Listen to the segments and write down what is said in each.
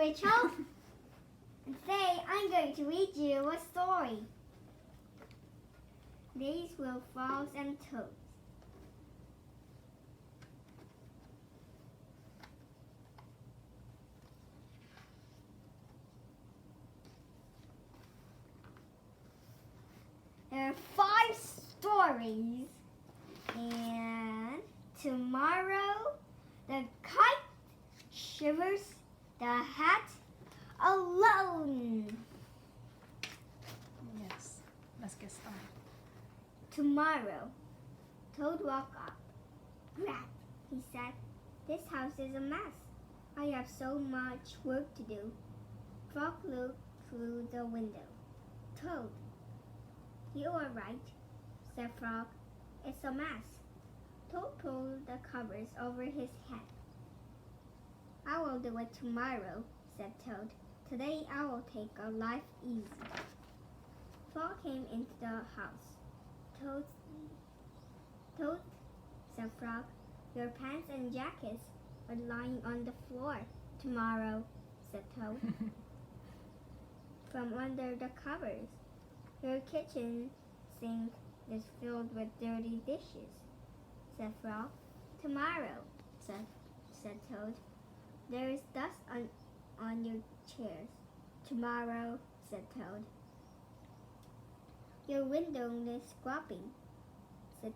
Rachel. And today I'm going to read you a story. These were frogs and toads. There are 5 stories, and tomorrow the kite shivers the hat alone. Yes. Let's get started. Tomorrow, Toad woke up. Brat, he said, this house is a mess. I have so much work to do. Frog looked through the window. Toad, you are right, said Frog. It's a mess. Toad pulled the covers over his head. I will do it tomorrow, said Toad. Today I will take a life easy. Frog came into the house. Toad, said Frog, your pants and jackets are lying on the floor. Tomorrow, said Toad. From under the covers, your kitchen sink is filled with dirty dishes, said Frog. Tomorrow, said Toad, there is dust on your chairs. Tomorrow, said Toad. Your window needs scrubbing, said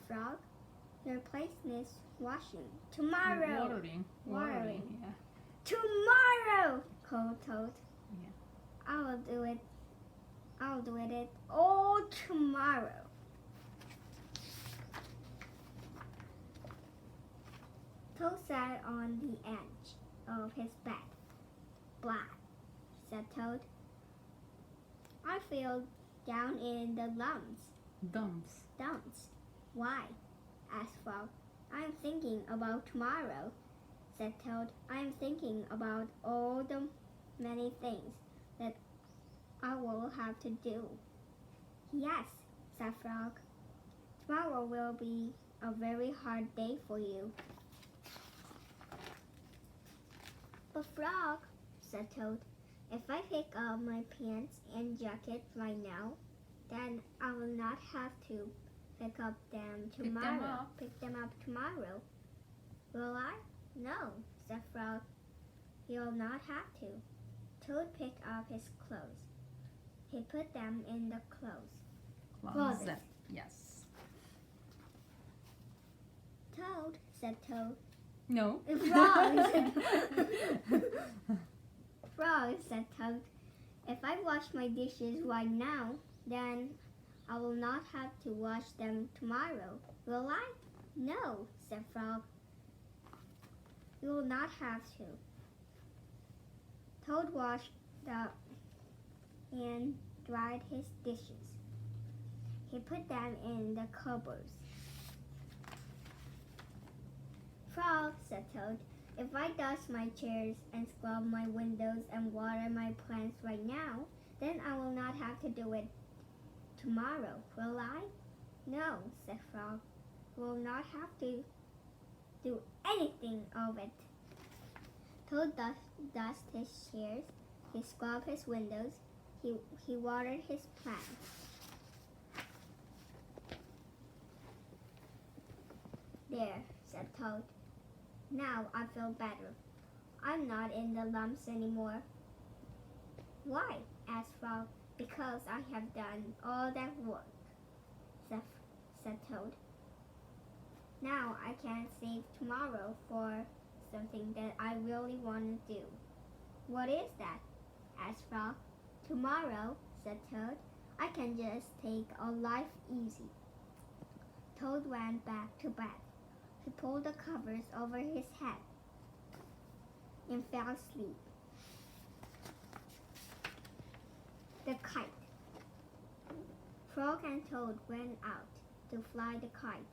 Frog. Your place needs washing. Tomorrow. Watering. Yeah. Tomorrow, called Toad. Yeah. I'll do it all tomorrow. Toad sat on the edge of his bed. Blah, said Toad. I feel down in the Dumps. dumps. Why? Asked Frog. I'm thinking about tomorrow, said Toad. I'm thinking about all the many things that I will have to do. Yes, said Frog. Tomorrow will be a very hard day for you. But Frog, said Toad, if I pick up my pants and jacket right now, then I will not have to pick them up tomorrow. Will I? No, said Frog. You'll not have to. Toad picked up his clothes. He put them in the closet. Yes. Toad, said Toad. No. Frog, said Toad. If I wash my dishes right now, then I will not have to wash them tomorrow. Will I? No, said Frog. You will not have to. Toad washed and dried his dishes. He put them in the cupboards. Frog, said Toad, if I dust my chairs and scrub my windows and water my plants right now, then I will not have to do it tomorrow, will I? No, said Frog. You will not have to do anything of it. Toad dusted his chairs, he scrubbed his windows, he watered his plants. There, said Toad. Now I feel better. I'm not in the lumps anymore. Why? Asked Frog. Because I have done all that work, said Toad. Now I can save tomorrow for something that I really want to do. What is that? Asked Frog. Tomorrow, said Toad, I can just take a life easy. Toad went back to bed. He pulled the covers over his head and fell asleep. The kite. Frog and Toad went out to fly the kite.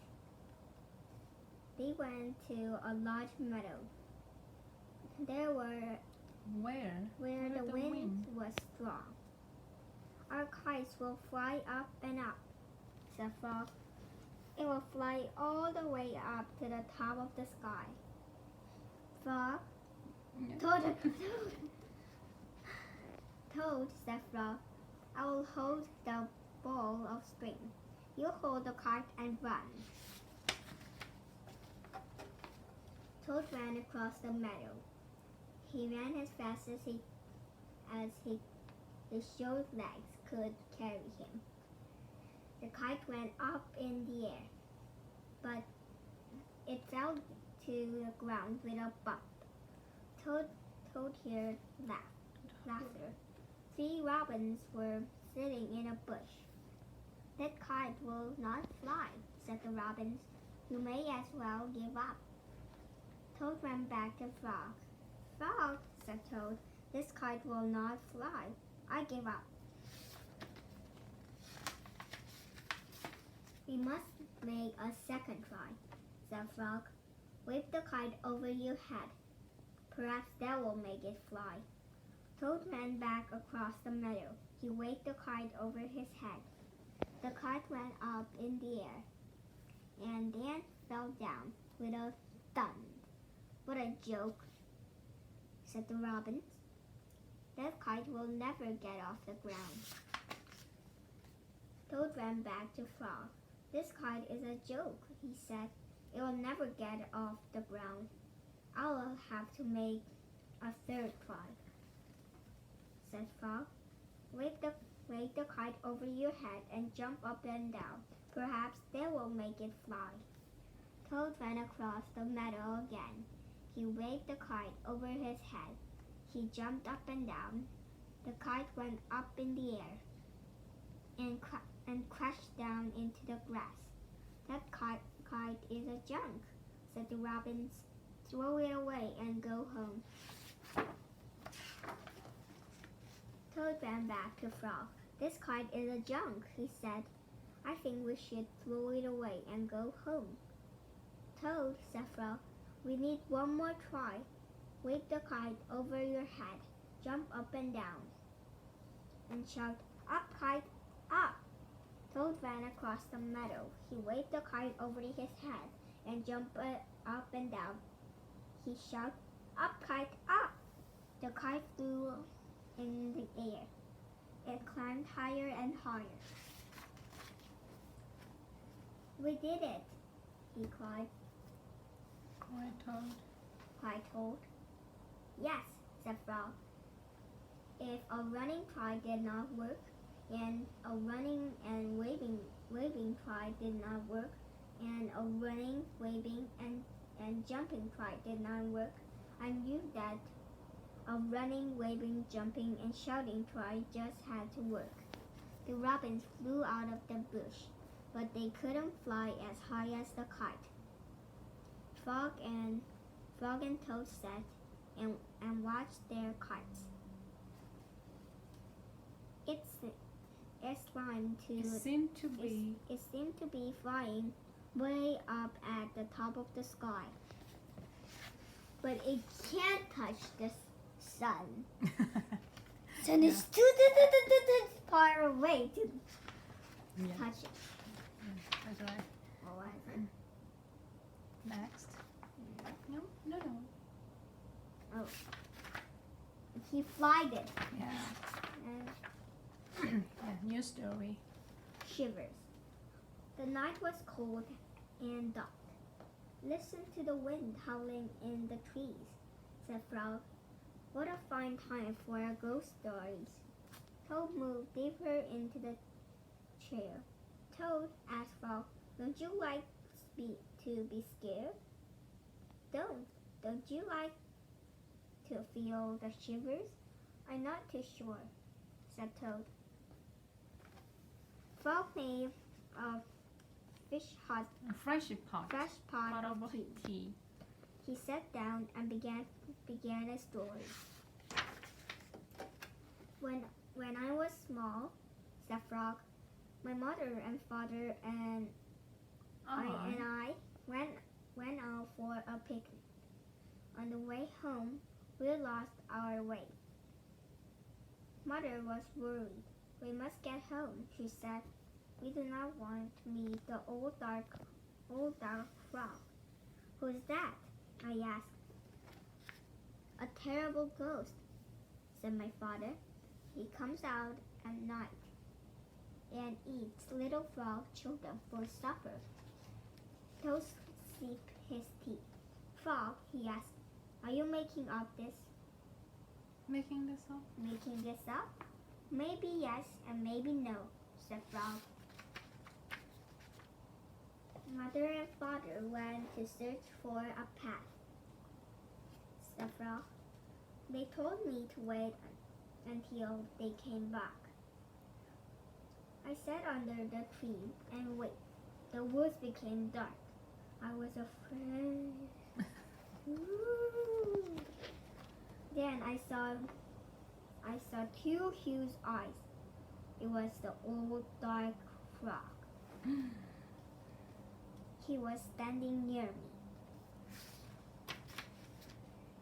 They went to a large meadow. There were where the wind was strong. Our kites will fly up and up, said Frog. It will fly all the way up to the top of the sky. Frog, Toad Toad, said Frog, I will hold the ball of string. You hold the kite and run. Toad ran across the meadow. He ran as fast as his short legs could carry him. The kite went up in the air, but it fell to the ground with a bump. Toad heard laughter. 3 robins were sitting in a bush. That kite will not fly, said the robins. You may as well give up. Toad ran back to Frog. Frog, said Toad, this kite will not fly. I give up. We must make a second try, said Frog. Wave the kite over your head. Perhaps that will make it fly. Toad ran back across the meadow. He waved the kite over his head. The kite went up in the air and then fell down with a thud. What a joke, said the robins. That kite will never get off the ground. Toad ran back to Frog. This kite is a joke, he said. It will never get off the ground. I will have to make a third try, said Frog. Wave the kite over your head and jump up and down. Perhaps that will make it fly. Toad ran across the meadow again. He waved the kite over his head. He jumped up and down. The kite went up in the air and crashed down into the grass. That kite is a junk, said the robins. Throw it away and go home. Toad ran back to Frog. This kite is a junk, he said. I think we should throw it away and go home. Toad, said Frog, we need one more try. Wave the kite over your head, jump up and down, and shout, up kite, up! Toad ran across the meadow. He waved the kite over his head and jumped up and down. He shouted, up kite, up! The kite flew in the air. It climbed higher and higher. We did it, he cried. Quiet, Toad. Cried Toad. Yes, said Frog. If a running try did not work, and a running and waving try did not work, and a running, waving, and jumping try did not work, I knew that a running, waving, jumping, and shouting try just had to work. The robins flew out of the bush, but they couldn't fly as high as the kite. Frog and Toad sat and watched their kites. It seemed to be flying way up at the top of the sky. But it can't touch the sun. Sun is too far away to touch it. That's right. What was it? Next. No. Oh. He flied it. Yeah. And Yeah, new story. shivers. The night was cold and dark. Listen to the wind howling in the trees, said Frog. What a fine time for our ghost stories. Toad moved deeper into the chair. Toad, asked Frog, don't you like to be scared? Don't you like to feel the shivers? I'm not too sure, said Toad. Frog made a A fresh pot. fresh pot of tea. tea. He sat down and began a story. When I was small, said Frog, my mother and father and I went out for a picnic. On the way home, we lost our way. Mother was worried. We must get home, she said. We do not want to meet the old dark frog. Who's that? I asked. A terrible ghost," said my father. "He comes out at night and eats little frog children for supper." Toad sipped his tea. "Frog," he asked, "are you making up this?" Making this up? "Making this up? Maybe yes and maybe no," said Frog. Mother and father went to search for a path, said Frog. "They told me to wait until they came back. I sat under the tree and waited. The woods became dark. I was afraid. Ooh. Then I saw two huge eyes. It was the old dark frog. He was standing near me.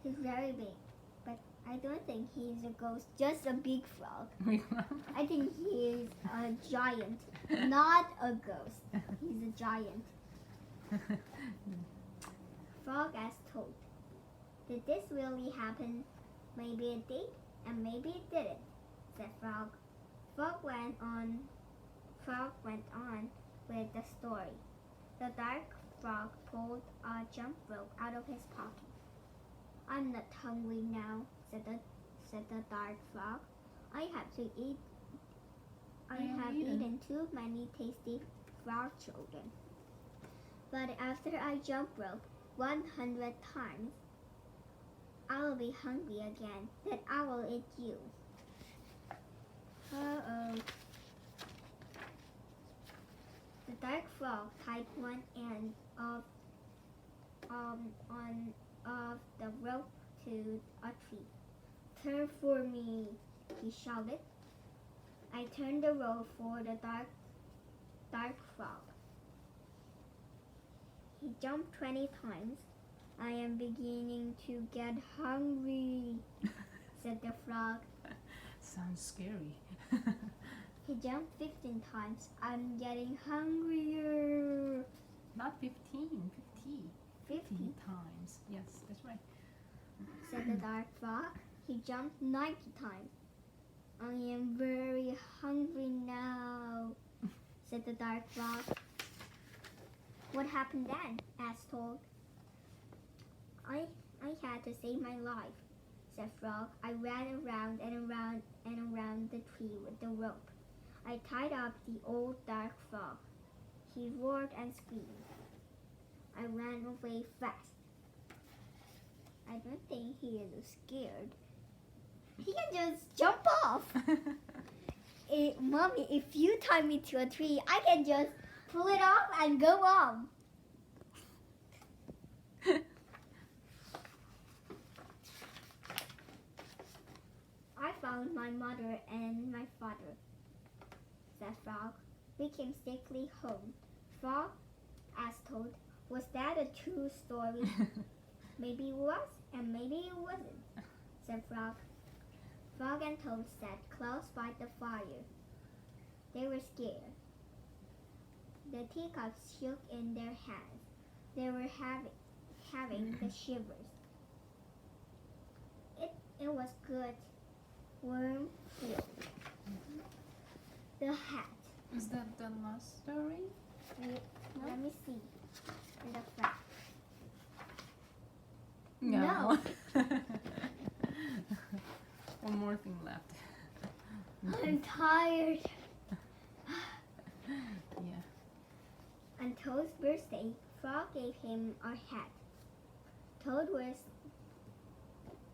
He's very big, but I don't think he's a ghost, just a big frog. I think he is a giant, not a ghost. He's a giant." Frog asked Toad, "Did this really happen?" "Maybe it did, and maybe it didn't," said Frog. Frog went on with the story. The dark frog pulled a jump rope out of his pocket. "I'm not hungry now," said the dark frog. I have eaten too many tasty frog children. But after I jump rope 100 times, I'll be hungry again. Then I will eat you." Uh-oh. The dark frog tied one end of the rope to a tree. "Turn for me," he shouted. I turned the rope for the dark frog. He jumped 20 times. "I am beginning to get hungry," said the frog. Sounds scary. He jumped 15 times. "I'm getting hungrier." Not 15, 50. 50 times. Yes, that's right. said the dark frog. He jumped 90 times. "I am very hungry now," said the dark frog. "What happened then?" asked Toad. I had to save my life," said Frog. "I ran around and around and around the tree with the rope. I tied up the old dark frog. He roared and screamed. I ran away fast." I don't think he is scared. He can just jump off. Mommy, if you tie me to a tree, I can just pull it off and go on. I found my mother and my father, said Frog. "We came safely home." Frog asked Toad, "Was that a true story?" "Maybe it was, and maybe it wasn't," said Frog. Frog and Toad sat close by the fire. They were scared. The teacups shook in their hands. They were having the shivers. It was good, warm feel. The hat. Is that the last story? Let me see. In the front. No. One more thing left. I'm tired. Yeah. On Toad's birthday, Frog gave him a hat. Toad was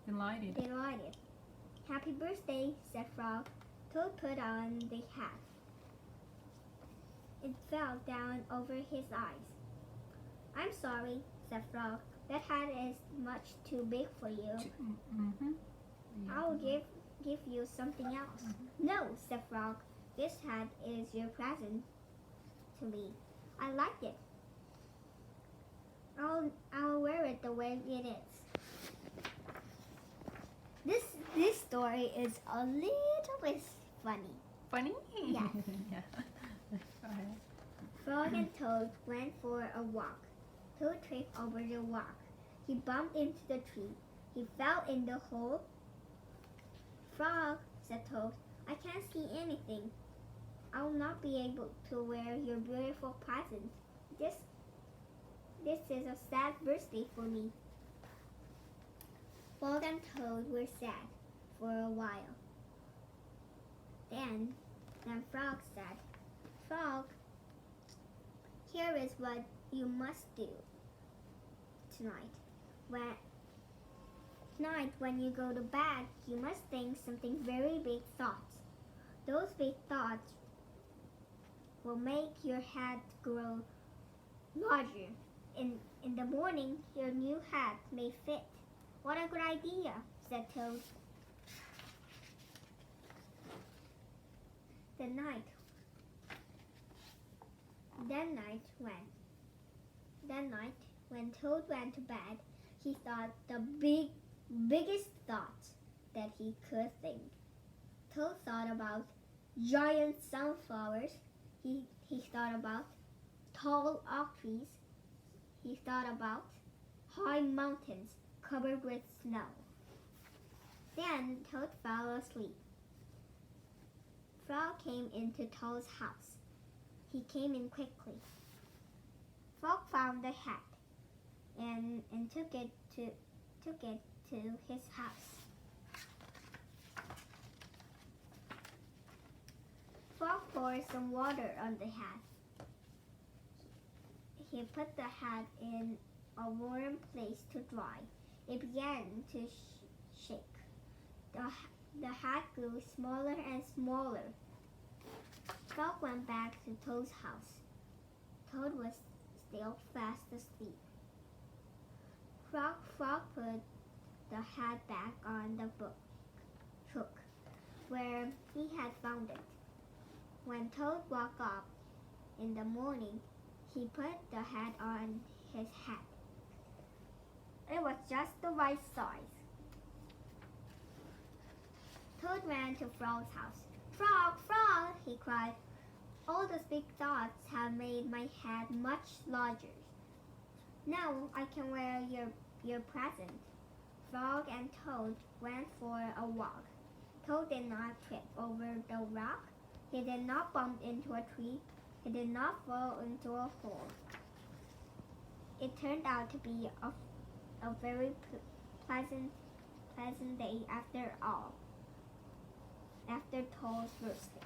delighted. "Happy birthday," said Frog. Toad put on the hat. It fell down over his eyes. "I'm sorry," said Frog. "That hat is much too big for you. Mm-hmm. I'll give you something else." "No," said Frog. "This hat is your present to me. I like it. I'll wear it the way it is." This story is a little bit funny. Funny? Yes. Yeah. Alright. Frog and Toad went for a walk. Toad tripped over the rock. He bumped into the tree. He fell in the hole. Frog, said Toad, I can't see anything. I will not be able to wear your beautiful present. This is a sad birthday for me. Frog and Toad were sad for a while. Then Frog said, Frog, here is what you must do tonight. When you go to bed, you must think something very big thoughts. Those big thoughts will make your head grow larger. In the morning, your new hat may fit. What a good idea, said Toad. That night when Toad went to bed, he thought the biggest thoughts that he could think. Toad thought about giant sunflowers. He thought about tall oak trees. He thought about high mountains covered with snow. Then Toad fell asleep. Frog came into Toad's house. He came in quickly. Frog found the hat and took it to his house. Frog poured some water on the hat. He put the hat in a warm place to dry. It began to shake. The hat grew smaller and smaller. Frog went back to Toad's house. Toad was still fast asleep. Frog put the hat back on the hook where he had found it. When Toad woke up in the morning, he put the hat on his head. It was just the right size. Toad ran to Frog's house. Frog, Frog, he cried. All those big thoughts have made my head much larger. Now I can wear your present. Frog and Toad went for a walk. Toad did not trip over the rock. He did not bump into a tree. He did not fall into a hole. It turned out to be a very pleasant day after all. After Toad's birthday.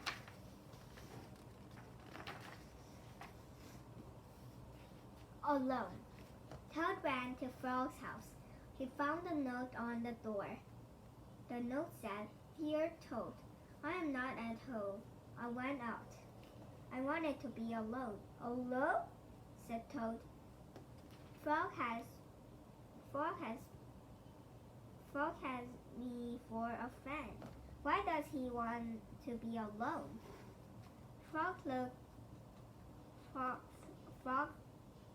Alone. Toad ran to Frog's house. He found a note on the door. The note said, Dear Toad, I am not at home. I went out. I wanted to be alone. Alone? Said Toad. Frog has me for a friend. Why does he want to be alone? Frog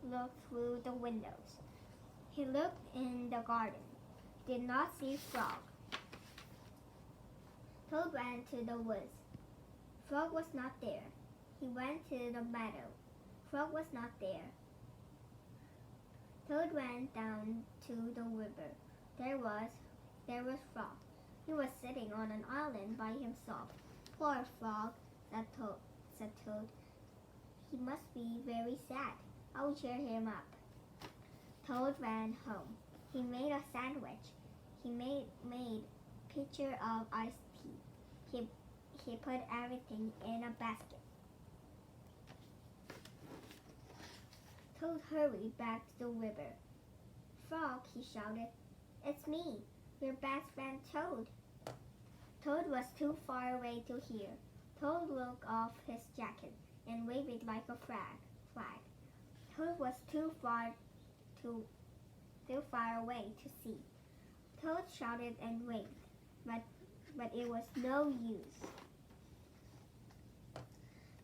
looked through the windows. He looked in the garden. Did not see Frog. Toad ran to the woods. Frog was not there. He went to the meadow. Frog was not there. Toad went down to the river. There was Frog. He was sitting on an island by himself. Poor Frog, said Toad. He must be very sad. I will cheer him up. Toad ran home. He made a sandwich. He made pitcher of iced tea. He put everything in a basket. Toad hurried back to the river. Frog, he shouted, it's me, your best friend Toad. Toad was too far away to hear. Toad took off his jacket and waved it like a flag. Toad was too far away to see. Toad shouted and waved, but it was no use.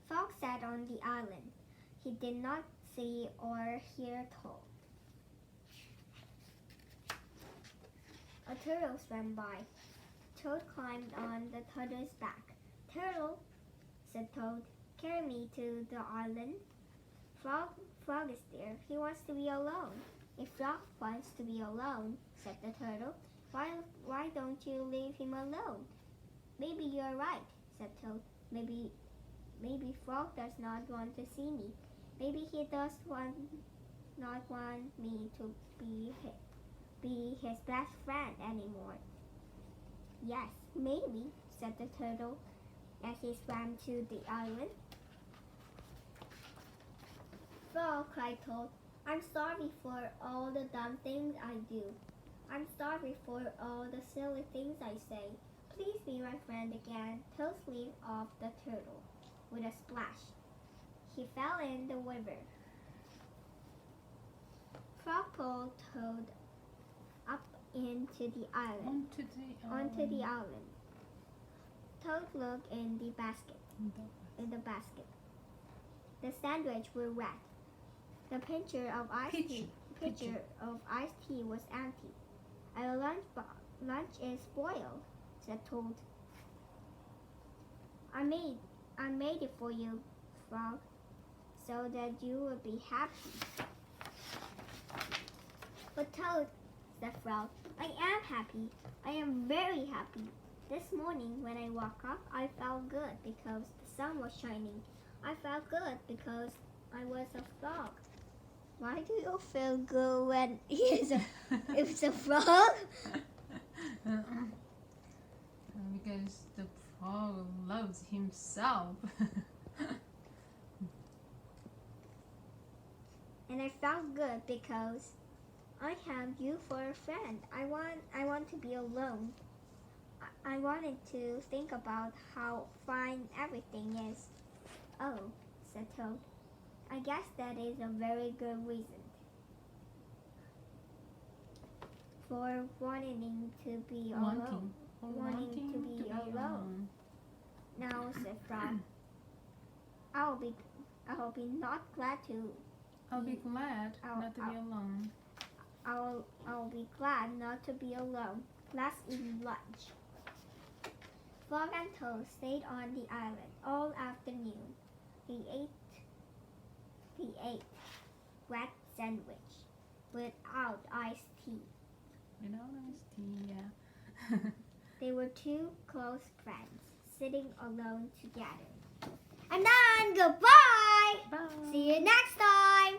Frog sat on the island. He did not see or hear Toad. A turtle swam by. Toad climbed on the turtle's back. Turtle, said Toad, carry me to the island. Frog is there. He wants to be alone. If Frog wants to be alone, said the turtle, Why don't you leave him alone? Maybe you're right, said Toad. Maybe Frog does not want to see me. Maybe he does not want me to be his best friend anymore. Yes, maybe, said the turtle as he swam to the island. Frog, cried Toad, I'm sorry for all the dumb things I do. I'm sorry for all the silly things I say. Please be my friend again. Toad slid off the turtle with a splash. He fell in the river. Frog pulled Toad up into the island. Onto the island. Toad looked in the basket. The sandwich was wet. The pitcher of iced tea was empty. Our lunch is spoiled, said Toad. I made it for you, Frog, so that you would be happy. But Toad, said Frog, I am happy. I am very happy. This morning when I woke up, I felt good because the sun was shining. I felt good because I was a frog. Why do you feel good when it's a frog? Because the frog loves himself. And I felt good because I have you for a friend. I want to be alone. I wanted to think about how fine everything is. Oh, said Toad. I guess that is a very good reason for wanting to be alone. Wanting to be alone. Now, said Frog, I'll be not glad to. I'll be glad not to be alone. I'll be glad not to be alone. Let's eat lunch. Frog and Toad stayed on the island all afternoon. They ate wet sandwich without iced tea. Without iced tea, yeah. They were two close friends sitting alone together. I'm done. Goodbye. Bye. See you next time.